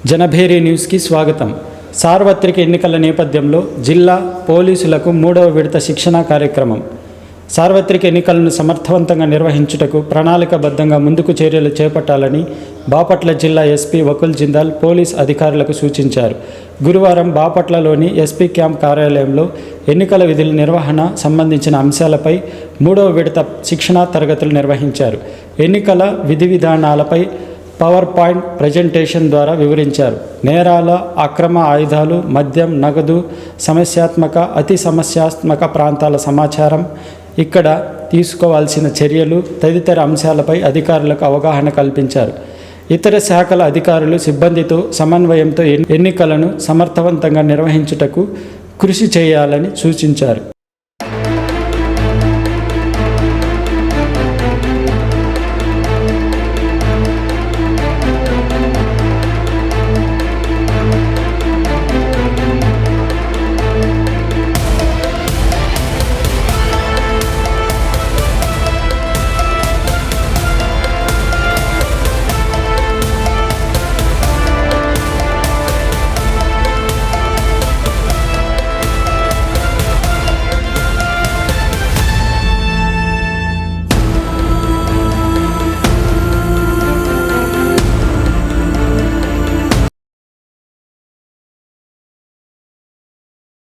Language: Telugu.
జనభేరి న్యూస్కి స్వాగతం. సార్వత్రిక ఎన్నికల నేపథ్యంలో జిల్లా పోలీసులకు 3వ విడత శిక్షణా కార్యక్రమం. సార్వత్రిక ఎన్నికలను సమర్థవంతంగా నిర్వహించుటకు ప్రణాళికాబద్ధంగా ముందుకు చర్యలు చేపట్టాలని బాపట్ల జిల్లా ఎస్పీ వకుల్ జిందాల్ పోలీస్ అధికారులకు సూచించారు. గురువారం బాపట్లలోని ఎస్పీ క్యాంప్ కార్యాలయంలో ఎన్నికల విధుల నిర్వహణ సంబంధించిన అంశాలపై 3వ విడత శిక్షణా తరగతులు నిర్వహించారు. ఎన్నికల విధి విధానాలపై పవర్ పాయింట్ ప్రజెంటేషన్ ద్వారా వివరించారు. నేరాల, అక్రమ ఆయుధాలు, మద్యం, నగదు, సమస్యాత్మక, అతి సమస్యాత్మక ప్రాంతాల సమాచారం, ఇక్కడ తీసుకోవాల్సిన చర్యలు తదితర అంశాలపై అధికారులకు అవగాహన కల్పించారు. ఇతర శాఖల అధికారులు సిబ్బందితో సమన్వయంతో ఎన్నికలను సమర్థవంతంగా నిర్వహించుటకు కృషి చేయాలని సూచించారు.